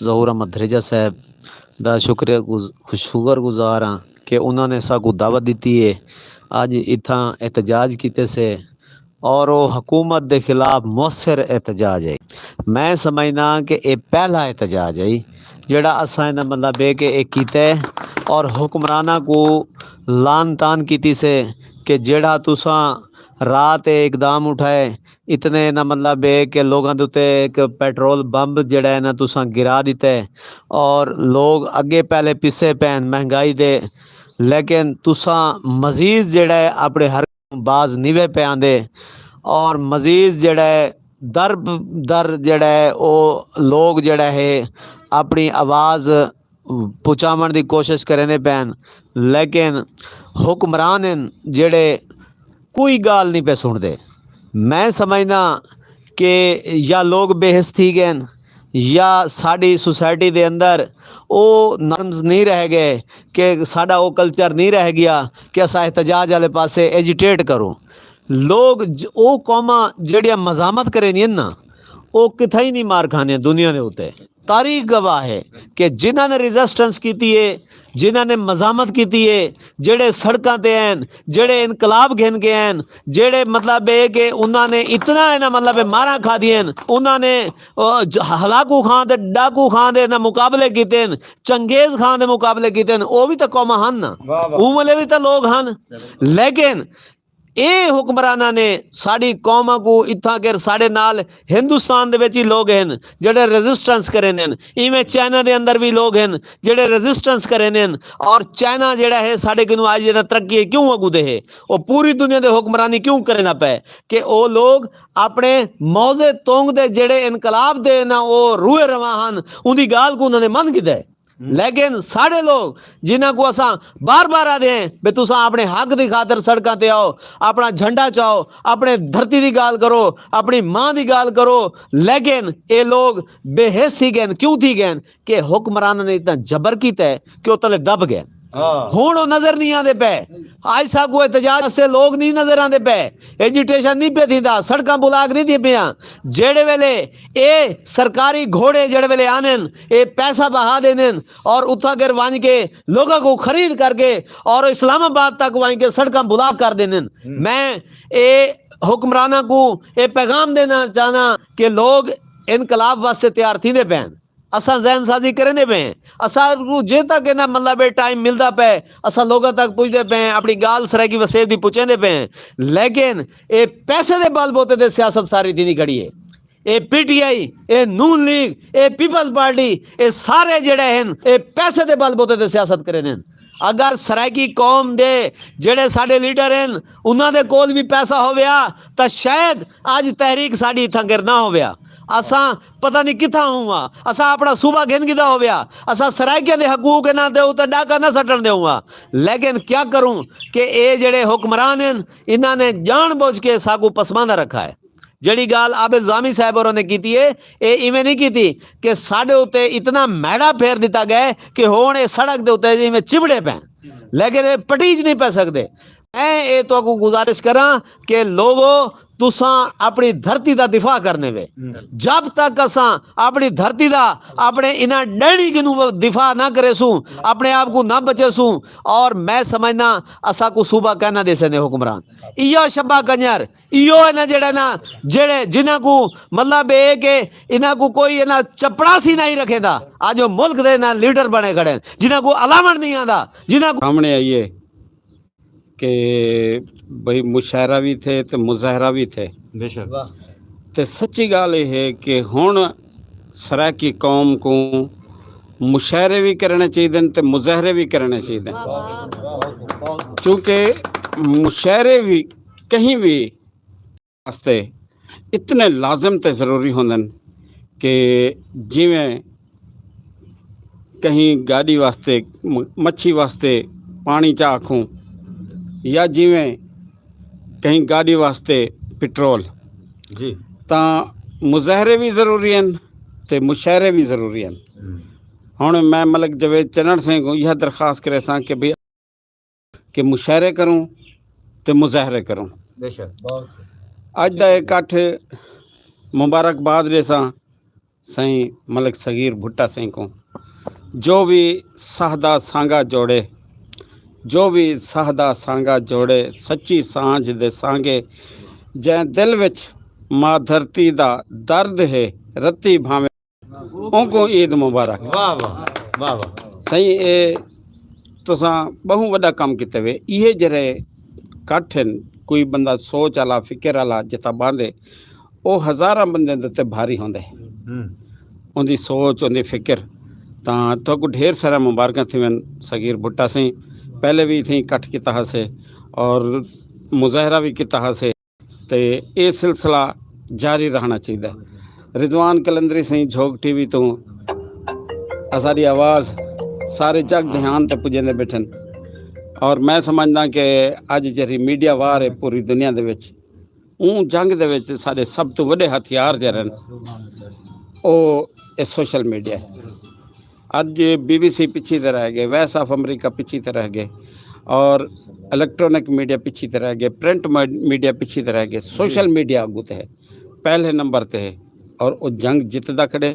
ਜ਼ਹੂਰ ਅਹਿਮਦ ਰੇਜਾ ਸਾਹਿਬ ਦਾ ਸ਼ੁਕਰਗੁਜ਼ਾਰ ਹਾਂ ਕਿ ਉਹਨਾਂ ਨੇ ਸਾਕੂ ਦਾਵਤ ਦਿੱਤੀ है। ਅੱਜ इत्थां एहतजाज कीते से और वो हुकूमत के खिलाफ मौसर एहतजाज है। मैं समझना कि ये पहला एहतजाज है जोड़ा असा इन्हें मतलब है कि एक कीता है और हुक्मराना को लान तान की से कि जेड़ा तुसा रात इकदाम उठाए इतने ना मतलब है कि लोगों के उत्ते एक पेट्रोल बंब जड़ा है ना तुसा गिरा दिता है और लोग अगे पहले पिछे पैन महंगाई दे, लेकिन तुसा मजीद जड़ा है अपने हर बाज नीवे पे आंदे और मजीद जड़ा है दर दर जड़ा है वो लोग जड़ा है अपनी आवाज़ पहुँचावन की कोशिश करेंदे पैन, लेकिन हुक्मरान जड़े कोई गाल नहीं पे सुनते। मैं समझना कि या लोग बेहस थी गए या साड़ी सोसाइटी के अंदर वो नॉर्म्स नहीं रह गए कि साड़ा वो कल्चर नहीं रह गया कि असा एहतजाज वाले पासे एजिटेट करूँ। लोग वो कौमां जड़ियाँ मजामत करें ना वो कितना ही नहीं मार खाने दुनिया के उत्ते। तारीख गवाह है कि जिन्होंने रेजिस्टेंस की है, जिन्होंने मजामत की है, जेड़े सड़कों ते हैं, जेड़े इनकलाब घेन के हैं, जेड़े मतलब है कि उन्होंने इतना है ना मतलब मारा खा दिए, उन्होंने हलाकू खान दे डाकू खान दे ना मुकाबले किए, चंगेज खान दे मुकाबले किए, वो भी तो कौमा हन ना, वो वाले भी तो लोग हन। लेकिन ये हुक्मराना ने साड़ी कौम को इत्था कर साढ़े नाल हिंदुस्तान दे विच ही लोग हैं जेड़े रेजिस्टेंस करें ने, इवें चाइना दे अंदर भी लोग हैं जेड़े रेजिस्टेंस करें ने। और चाइना जेड़ा है साढ़े किनू आज जेड़ा तरक्की क्यों अगू दे है वो पूरी दुनिया दे हुक्मरानी क्यों करे ना पे कि वो लोग अपने मौजे तोंग दे जेड़े इनकलाब दे ना वो रूए रवा हन उनकी गाल को उन्होंने मन किया है। लेकिन साढ़े लोग जिन्हों को असा बार बार आते हैं भी तुसा अपने हक की खातर सड़कों ते आओ, अपना झंडा चाओ, अपने धरती की गाल करो, अपनी माँ की गाल करो, लेकिन ये लोग बेहिस थी गए। क्यों थी गए कि हुक्मरान ने इतना जबर किया है कि वो तले दब गए। हुण वो नजर नहीं आते पे, आज साकू एहतजाज से लोग नहीं नजर आते पे, एजिटेशन नहीं पे थी, सड़क बुलाक नहीं थी पिया। जेड़े वेले ये सरकारी घोड़े जेड़े वेले आने ये पैसा बहा देने और उठा कर वांज के लोगों को खरीद करके और इस्लामाबाद तक वांज के सड़क बुलाक कर देने। मैं ये हुक्मराना को ये पैगाम देना चाहना कि लोग इनकलाब वास्ते तैयार थी पैन, असा जहन साजी करने पे, असा जे तक ना मतलब टाइम मिलता पे असा लोगों तक पुछते पे, अपनी गाल सराकी वसेब की पुछेंदे पे। लेकिन ये पैसे के बलबोते दे सियासत सारी थी नहीं खड़ी है। ये पीटीआई, ये नून लीग, ये पीपल्स पार्टी, ये सारे जड़े हैं ये पैसे के बलबोते दे सियासत करे ने। अगर सराकी कौम दे जेड़े साडे लीडर हैं उन्होंने कोल भी पैसा हो गया तो शायद आज तहरीक साड़ी इत्थां गिर ना हो गया। असा पता नहीं कितना हुआ, असा अपना सूबा घेन गिदा हो गया, असा सराइकिया के हकूक ना दे तो डाका ना सटन देऊँगा। लेकिन क्या करूं कि ये जेड़े हुक्मरान हैं इन्होंने जानबूझ के साकू पसमानदा रखा है। जड़ी गाल आबिद जामी साहब और ने की है ये इवें नहीं की थी कि साढ़े उत्ते इतना मैड़ा फेर दिता गया कि हुण ये सड़क के उत्ते जिवें चिबड़े पैन, लेकिन ये पटीज नहीं पै सकते। मैं ये तो आपको गुजारिश करा कि लोगों तुसा अपनी धरती का दिफा करने वे, जब तक असा अपनी धरती का अपने इन्ह डैनी की दिफा ना करे सूँ, अपने आप को ना बचे सूँ, और मैं समझना असा को सूबा कहना दे सकते हुक्मरान इो शब्बा कंजर इो इन्हें जेड़े ना जेड़े जिन्हों को मतलब ये कि इन्हों को कोई इन्हें चपड़ासी नहीं रखेगा आज वो मुल्क दे ना लीडर बने खड़े जिन्हों को अलावण नहीं आता, जिन्हों को सामने आइए कि भाई मुशायरा भी थे तो मुजाहरा भी थे। तो सच्ची गाल ये है कि हुण सराकी कौम को मुशायरे भी करने चाहिए तो मुजाहरे भी करने चाहिए, क्योंकि मुशायरे भी कहीं भी वास्ते इतने लाजम तो ज़रूरी होंदे कि जिमें कहीं गाड़ी वास्ते मच्छी वास्ते पानी चा आखूँ या जिमें कहीं गाड़ी वास्ते पेट्रोल जी, तो मुजाहरे भी ज़रूरी हैं तो मुशायरे भी ज़रूरी हैं। हुण मैं मलिक जवेद चन्नड़ सिंह को यह दरख्वास्त करे सां कि भाई कि मुशायरे करूँ तो मुजाहरे करूँ। अज का इकट्ठ मुबारकबाद जैसा सईं मलिक सगीर भुट्टा सईं को जो भी साहदा सांगा जोड़े, जो भी साहदा सांगा जोड़े, सच्ची सांझ दे सांगे जै दिल विच माँ धरती दा दर्द है रत्ती भावे उनको ईद मुबारक। वाह वाह वाह वाह। सही ए तुसां बहु वॾा कम किते वे इहे जहिड़े कट्ठ आहिनि कोई बंदा सोच वाला फिक्र वाला जिता बांधे ਉਹ ਹਜ਼ਾਰਾਂ ਬੰਦਿਆਂ ਦੇ ਉੱਤੇ ਭਾਰੀ ਹੁੰਦਾ ਹੈ ਉਹਦੀ ਸੋਚ ਉਹਦੀ ਫਿਕਰ ਤਾਂ ਤੁਹਾਨੂੰ ਢੇਰ ਸਾਰਾ ਮੁਬਾਰਕਾਂ ਥੀਵਨ ਸਗੀਰ ਭੁੱਟਾ ਸਿੰਘ ਪਹਿਲੇ ਵੀ ਥੀ ਇਕੱਠ ਕੀਤਾ ਹਸੇ ਔਰ ਮੁਜ਼ਾਹਰਾ ਵੀ ਕੀਤਾ ਹਸੇ ਤੇ ਇਹ ਸਿਲਸਿਲਾ ਜਾਰੀ ਰਹਿਣਾ ਚਾਹੀਦਾ। ਰਿਜ਼ਵਾਨ ਕਲੰਦਰੀ ਸਿੰਘ ਝੋਗ ਟੀਵੀ ਤੋਂ ਅਸਾਡੀ ਆਵਾਜ਼ ਸਾਰੇ ਜਗ ਜਹਾਨ ਤੇ ਪੁੱਜਦੇ ਬੈਠਣ ਔਰ ਮੈਂ ਸਮਝਦਾ ਕਿ ਅੱਜ ਜਿਹੜੀ ਮੀਡੀਆ ਵਾਰ ਹੈ ਪੂਰੀ ਦੁਨੀਆ ਦੇ ਵਿੱਚ ਉਹ ਜੰਗ ਦੇ ਵਿੱਚ ਸਾਡੇ ਸਭ ਤੋਂ ਵੱਡੇ ਹਥਿਆਰ ਜਿਹੜੇ ਨੇ ਉਹ ਇਹ ਸੋਸ਼ਲ ਮੀਡੀਆ ਹੈ। ਅੱਜ BBC ਪਿੱਛੇ ਤੇ ਰਹਿ ਗਏ, ਵੈਸ ਆਫ ਅਮਰੀਕਾ ਪਿੱਛੇ ਤੇ ਰਹਿ ਗਏ ਔਰ ਇਲੈਕਟ੍ਰੋਨਿਕ ਮੀਡੀਆ ਪਿੱਛੇ ਤੇ ਰਹਿ ਗਏ, ਪ੍ਰਿੰਟ ਮੀਡੀਆ ਪਿੱਛੇ ਤੇ ਰਹਿ ਗਏ, ਸੋਸ਼ਲ ਮੀਡੀਆ ਅੱਗੂ ਤੇ ਹੈ ਪਹਿਲੇ ਨੰਬਰ ਤੇ ਹੈ ਔਰ ਉਹ ਜੰਗ ਜਿੱਤਦਾ ਖੜੇ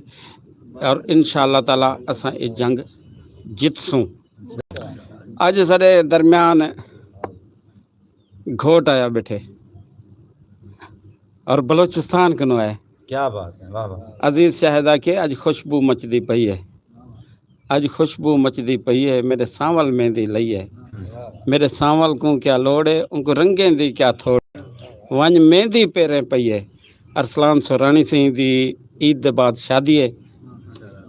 ਔਰ ਇਨਸ਼ਾਅੱਲਾ ਤਾਲਾ ਅਸਾਂ ਇਹ ਜੰਗ ਜਿੱਤਸੂੰ। ਅੱਜ ਸਾਡੇ ਦਰਮਿਆਨ घोट आया बैठे और बलोचिस्तान कनो है। क्या बात है, वाह वाह। अजीज़ शाहिदा के अज खुशबू मचदी पई है, अज खुशबू मचदी पई है, मेरे सांवल मेहंदी लई है, मेरे सांवल को क्या लोड़ है, उनको रंगें दी क्या थोड़, वंज मेहंदी पेरें पई है। अरसलान सुरानी सिंह दी ईद दे बाद शादी है,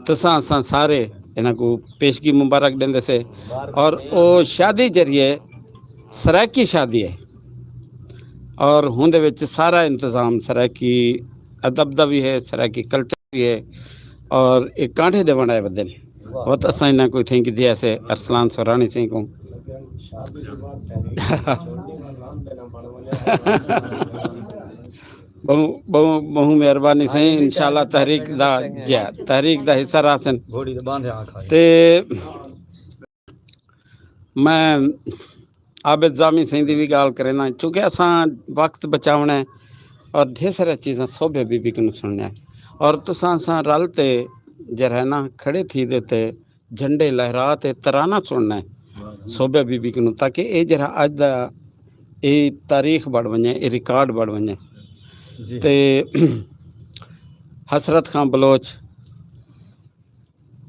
तुसां असां सारे इन्हां को पेशगी मुबारक देंदे से और वो शादी जरिए सराकी शादी है और हुंदे विच सारा इंतज़ाम सराकी अदब दा भी है, सराकी कल्चर भी है और एक कांठे दे बनाए बदे ने बहुत असां इन्हां कोई थैंक दिया से अरसलान सुरानी सिंह को बहु बहु बहु मेहरबानी से इंशाल्लाह तहरीक दा हिस्सा रासन ते मैं आबिद जामी सिंह दी भी गाल करना क्योंकि असां वक्त बचावना है और ढेर सारी चीज़ां सोभे बीबी को सुनना है और तुसां असां रल ते जरा ना खड़े थी देते झंडे लहरा ते तराना सुनना है सोभे बीबी को ताकि ये जरा अज दा ये तारीख बढ़ वने, ये रिकॉर्ड बढ़ वने ते हसरत खां बलोच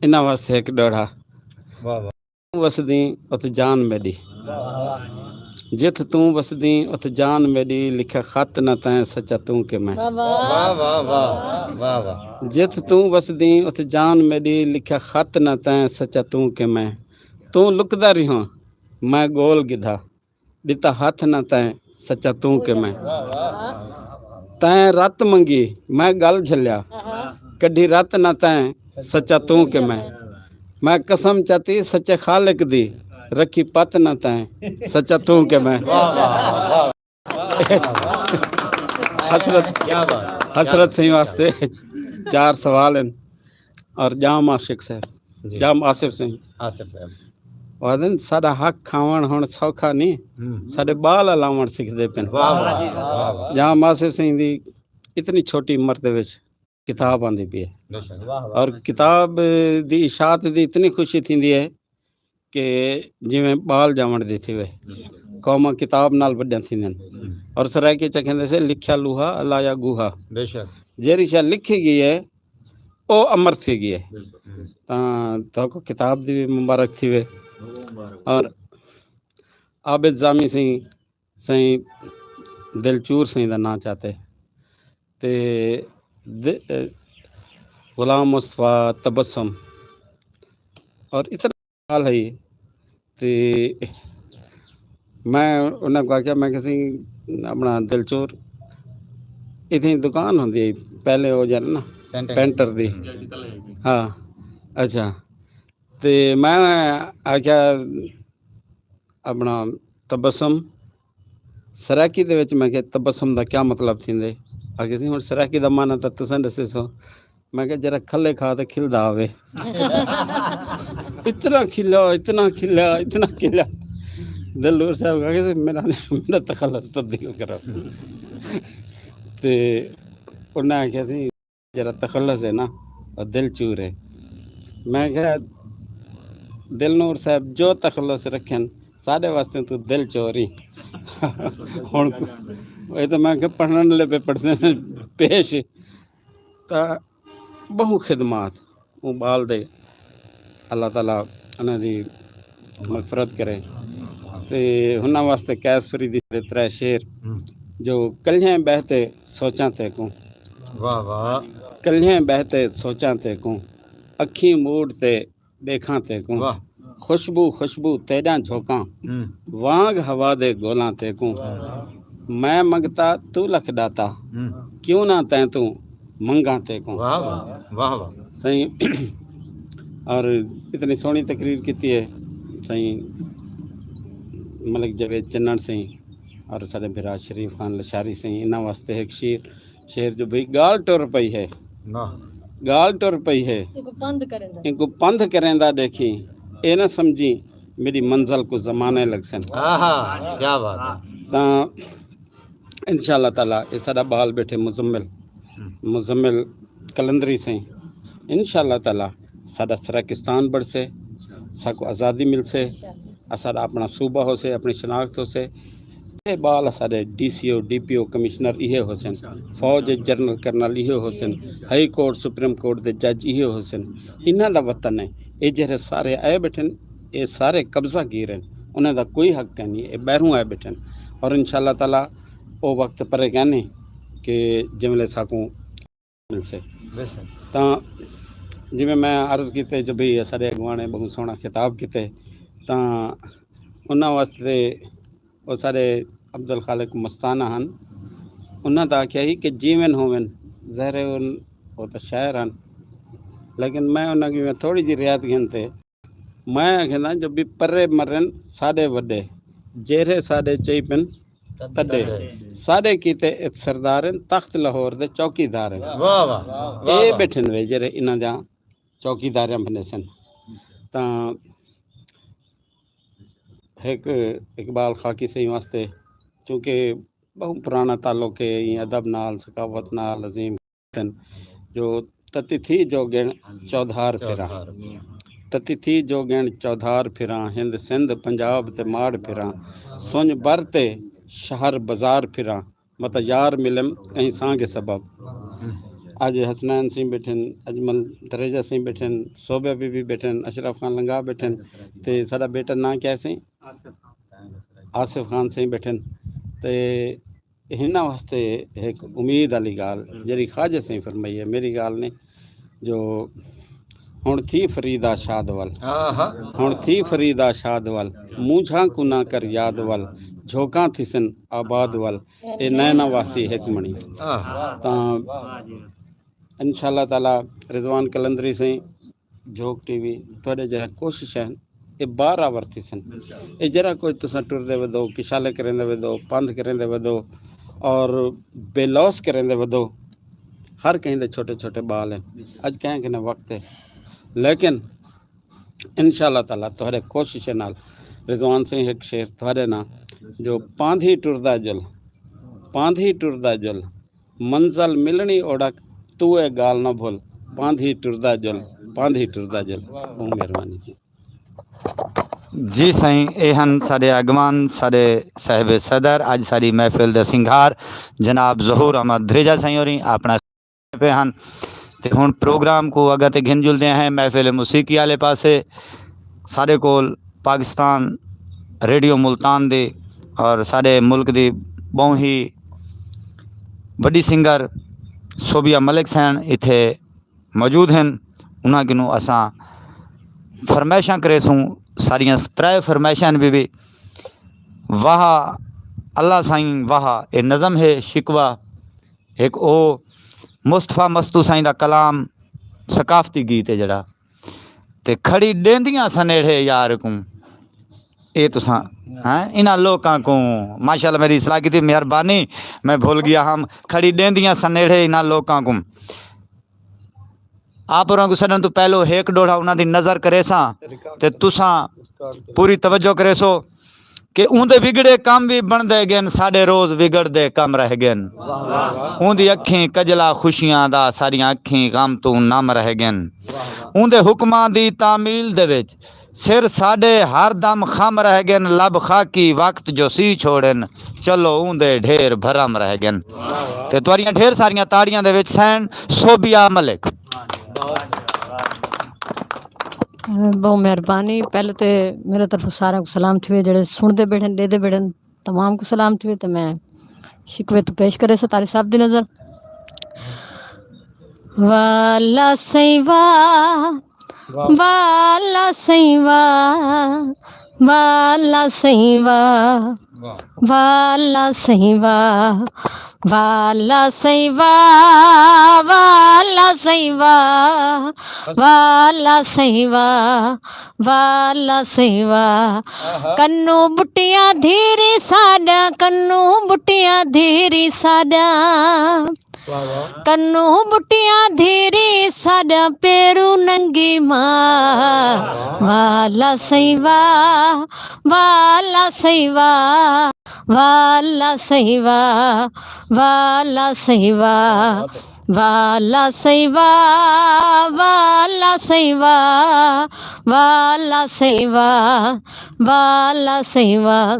इन्हां वास्ते एक डोड़ा वसदी उत जान मेरी जिथ तू वसदी उत जान मेरी लिखा खत न तैं सच्चा तू के मैं जिथ तू वसदी उत जान मेरी लिखा खत न तैं सच्चा तू के मैं तू लुकदा रहो मैं गोल गिधा दिता हथ न तैं सच्चा तू के मैं तैं रत मंगी मैं गल झलिया कढ़ी रत न तैं सच्चा तू के मैं कसम चाती सच्चे खालिक दी रखी पत न तैं सच्चा तू के मैं हसरत सिंह वास्ते 4 सवाल हैं और जाम आशिक साहब जाम आसिफ साहब वादन साडा हक खावण हुण सौखा नहीं साडे बाल लावण सिखदे पेन जाम आसिफ सिंह दी इतनी छोटी उम्र दे विच किताब आंदी पई है और किताब दी इशात दी इतनी खुशी थींदी है कि जिवें बाल जावण दी थी वे कौमां किताब नाल वड्डियां थींदियां और सराइके च कहंदे से लिखिया लूहा अलाया गुहा बेशक जेरी शा लिखी गई है वो अमर थी गई है तो किताब दी भी मुबारक थी वे और आबिद जामी सिंह सही दिलचूर सिंह दा नाम चाहते ते गुलाम मुस्तफा तबस्सुम और इतना हाल है ते मैं उन्हें कहा मैं किसी अपना दिलचूर इतनी दुकान होंगी पहले वो जन ना पेंटर दी हाँ अच्छा ते मैं आख्या अपना तबस्सुम सराकी दे विच मैं तबस्सुम दा क्या मतलब थींदे आगे सी हुण सराकी दा माना तां तुसां दसे सो मैं कहा जरा खले खा तो खिलदा आवे इतना खिला दलूर साहब कहा मेरा तखल्लुस तब्दील करो ते उन्हें आख्या सी जरा तखल्लुस है ना और दिल चूर है। मैं क्या दिलनूर साहब जो तखल्लुस रखन साढ़े वास्ते तू दिल चोरी हुण ये तो मैं पढ़न लगे पढ़ते पेश ता बहु खिदमात वो बाल दे अल्लाह ताला उन्हां दी मगफरत करे ते हुन्हां वास्ते कैस फरीदी दे 3 शेर जो कल्हें बहते सोचां ते को वाह वाह कल्हें बहते सोचां ते को अखी मूड ते देखां ते को वाह खुशबू खुशबू तेॾां झोंकां वांग हवा दे गोलां ते को मैं मंगता तू लख दाता क्यों ना तैं तू मंगा ते को वाह वाह वाह सही और इतनी सोहनी तकरीर की है सही मलिक जवेद चन्नण सही और साढ़े बिरा शरीफ खान लशारी सही इन्हां वास्ते एक शेर जो भाई गाल टुर पई है वाह गाल टुर पई है इनको पंध करेंदा देखी ए ना समझी मेरी मंजिल को जमाने लग सन आहा क्या बात है ता इंशाअल्लाह ताला ये साडा बाल बैठे मुजम्मिल कलंदरी से इंशाअल्लाह ताला साडा सराकिस्तान बढ़ से साको आज़ादी मिल से साडा अपना सूबा हो से अपनी शनाख्त हो से ये बाल साडे DCO DPO कमिश्नर इहे होसन फौज जनरल कर्नल इहे होसन हाई कोर्ट सुप्रीम कोर्ट दे जज इहे होसन इन्हां दा वतन है ये जेरे सारे आए बैठन ये सारे कब्जा गिरन उन्हें दा कोई हक नहीं ये बैरों आए बैठन और इंशाअल्लाह ताला वो वक्त पर कहने कि जिमले साकू मिल से ता जिमें मैं अर्ज़ किते जो भी सारे अगवान ने बहुत सोहना खिताब किते ता उन्हां वास्ते वो सारे अब्दुल खालिक मस्ताना हन उन्हां दा आख्या ही कि जीवन होवन ज़हरे वो तो शायर हन लेकिन मैं उन्हां की मैं थोड़ी जी रियायत गिनते मैं आखना जो भी परे मरन साडे वड्डे जेरे साडे चई पिन तडे साडे कीते एक सरदार तख्त लाहौर दे चौकीदार हैं वाह वाह ये बैठन वे जेरे इन्हां जा चौकीदार बने सन ता एक इकबाल खाकी सही वास्ते चूँकि बहुत पुराना ताल्लुक है ये अदब नाल सकावत नाल अजीम जो तती थी जो गिण चौधार फिरा तती थी जो गिण चौधार फिरा हिंद सिंध पंजाब ते माड़ फिरा सुंज बर ते शहर बाजार फिरा मत यार मिलम कहीं सांगे सबब आज हसनैन सिंह बैठन अजमल दरेजा सिंह बैठन सोबे भी बैठन अशरफ खान लंगा बैठन ते साडा बेटा ना क्या सही आसिफ खान सिंह बैठन ते हिना वास्ते एक उम्मीद वाली गाल जरी ख्वाजा सिंह फरमाई है मेरी गाल ने जो हुण थी फरीदा शाद वल आहा हुण थी फरीदा शाद वल मूंझां कुना कर याद वल झोंका थिसन आबाद वल ए नैना वासी हिक मणी आहा ता इंशाअल्लाह ताला रिजवान कलंदरी से जोक टीवी थोड़े जरा कोशिश है ये 12 वर्ती सन ये जरा कोई तुसा टुरदे वदो किशाले करेंदे वदो पंध करेंदे वदो और बेलौस करेंदे वदो हर कहीं दे छोटे छोटे बाल हैं अज कहें कि न वक्त है लेकिन इंशाअल्लाह ताला थोड़े कोशिश नाल रिजवान सिंह एक शेर थोड़े ना जो पांधी टुरदा जुल मंजिल मिलनी ओड़क तू ए गाल न भूल पांधी टुरदा जुल वो मेहरबानी जी जी साईं एहन साढ़े अगवान साढ़े साहिब सदर अज साड़ी महफिल दे सिंगार जनाब ज़हूर अहमद धरेजा साईं होरी अपना पे हैं तो हुण प्रोग्राम को अगर तो घिन जुलते हैं महफिल मुसीकी वाले पासे साढ़े कोल पाकिस्तान रेडियो मुल्तान दे और साढ़े मुल्क दी बहुत ही वड्डी सिंगर सोबिया मलिक सैन इत्थे मौजूद हैं उन्होंने किनू असां फरमाइशां करेसूँ सारियां 3 फरमाइशां भी वाह अल्लाह साईं वाह ये नज़म है शिकवा एक ओ मुस्तफा मस्तू साईं दा कलाम सकाफती गीत है जड़ा ते खड़ी डेंदियां सनेड़े यार को ये तुसा हैं इन्हां लोगों को माशाल्लाह मेरी सलाह की थी मेहरबानी मैं भूल गया हम खड़ी डेंदियां सनेड़े इन्हां लोगों को आप को सडन तो पहलो हेक डोड़ा उन्हां दी नज़र करे सा ते तुसा पूरी तवज्जो करे सो कि उनके बिगड़े काम भी बनते गए, साढ़े रोज़ बिगड़ते कम रह गए। उनकी अखीं कजला खुशियां दा, सारियां अखीं गम तू नम रह गए। उनके हुक्मां दी तामील दे विच सिर साढ़े हर दम खम रह गए। लब खाकी वक्त जो सी छोड़न, चलो उनके ढेर भरम रह गए। ते तुहारियां ढेर सारियां ताड़ियां दे विच सैन सोबिया मलिक। बहुत मेहरबानी। पहले तो मेरे तरफ सारा को सलाम थे, जड़े सुनते बैठे देते बैठे तमाम को सलाम थे। तो मैं शिकवे तो पेश करे से तारी साहब दी नजर। वाला सही वाह, वाला सही वाह, वाला सही वाह, वाला सही वाह, वाला सही वाह, वाला सही वाह, वाला सही वाह, वाला सही वाह। कन्नू बुटिया धीरी साडा, कन्नू बुटिया धीरी साडा, कन्नू बुटिया धीरी साडा पेरू नंगी मां। वाला सही वाह, वाला सही वाह, वाला सही वाह, वाला सही वाह, वाला सही वाह, वाला सही वाह, वाला सही वाह, वाला सही वाह।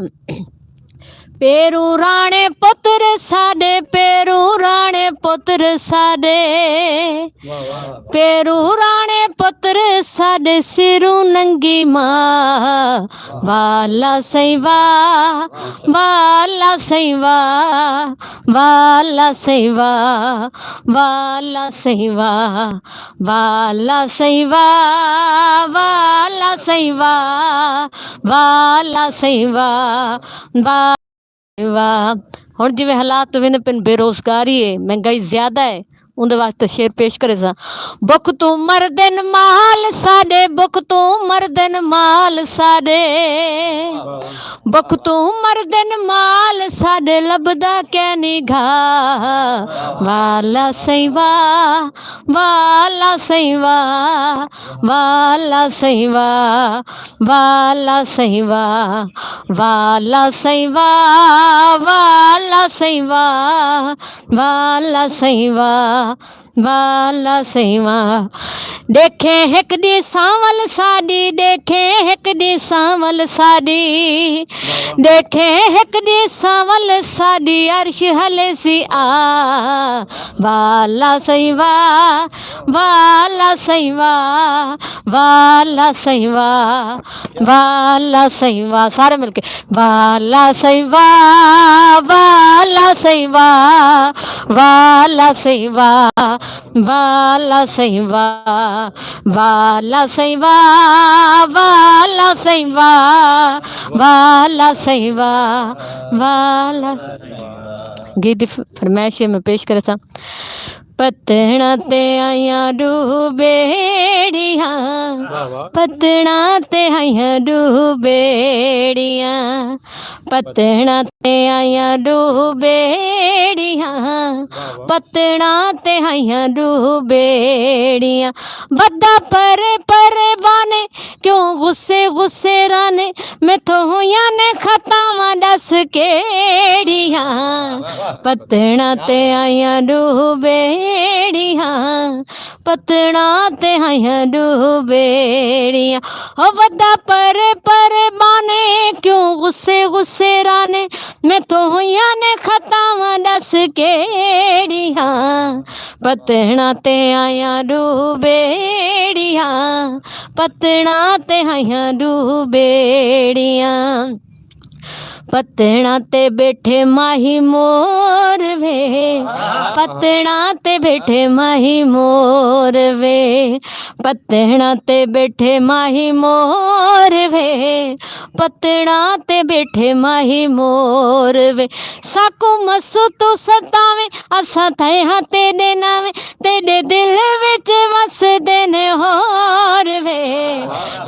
पेरू राणे पुत्र साडे, पेरू राणे पुत्र साडे, पेरू राणे पुत्र साडे सिरू नंगी मां। वाला सही वाह, वाला सही वाह, वाला सही वाह, वाला सही वाह, वाला सही वाह, वाला सही वाह, वाला सही वाह, वाह। हुण जिवें हालात विन पिन बेरोजगारी है, महंगाई ज्यादा है, उनके वास्ते शेर पेश करे सा। बुख तू मरदन माल साडे, बुख तू मरदन माल साडे, बुख तू मरदन माल साडे लभदा कै निघा। वाला सही वाह, वाला सही वाह, वाला सही वाह, वाला सही वाह, वाला सही वाह, वाला सही वाह, वाला सही वाह, वाला सही वाह। देखे हिक दी सांवल साडी, देखे हिक दी सांवल साडी, देखे हिक दी सांवल साडी अर्श हले सी आ। वाला सही वाह, वाला सही वाह, वाला सही वाह, वाला सही वाह। सारे मिलके वाला सही वाह, वाला सही वाह, वाला सही वाह, वाला सही वाह, वाला सही वाह, वाला सही वाह, वाला सही वाह, वाला। गीत फरमाइश में पेश करे था। पतना ते आया डूबेड़िया, पतना ते आया डूबेड़िया, पतना ते आया डूबेड़िया, पतना ते आया डूबेड़िया। बदा परे परे बाने क्यों गुस्से गुस्से राने, मैं तो हुआ ने खतावा दस केड़िया। पतना ते आया डूबेड़िया, पतना ते आया डूबेड़िया। हो बदा परे परे बाने क्यों गुस्से गुस्से राने, मैं तो हुआ ने खतावा दस केड़िया। पतना ते आया डूबेड़िया, पतना ते आया डूबेड़िया। पतना ते बैठे माही मोर वे, पतना ते बैठे माही मोर वे, पतना ते बैठे माही मोर वे, पतना ते बैठे माही मोर वे। साकू मसू तू सतावे असा थे हाँ तेरे नावे, तेरे दिल विच वसदे ने होर वे।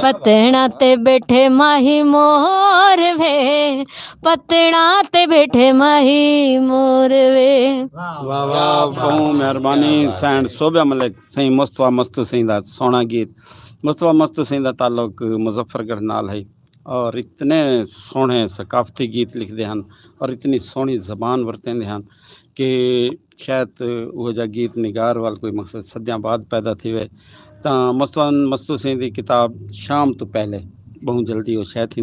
पतना ते बैठे माही मोर वे, पतना ते बैठे माही मोर वे। वाह वाह, बहुत मेहरबानी। सैन सोबिया मलिक सही मुस्तफा मस्तू सिंह दा सोहना गीत। मुस्तफा मस्तू सिंह दा ताल्लुक मुजफ्फरगढ़ नाल है और इतने सोहने सकाफती गीत लिखते हैं और इतनी सोहनी जबान वरतेंदे हैं कि शायद वो जा गीत निगार वाल कोई मकसद सदियां बाद पैदा थी वे। तो मस्तवान मस्तू सिंह की किताब शाम तो पहले बहुत जल्दी वो शायद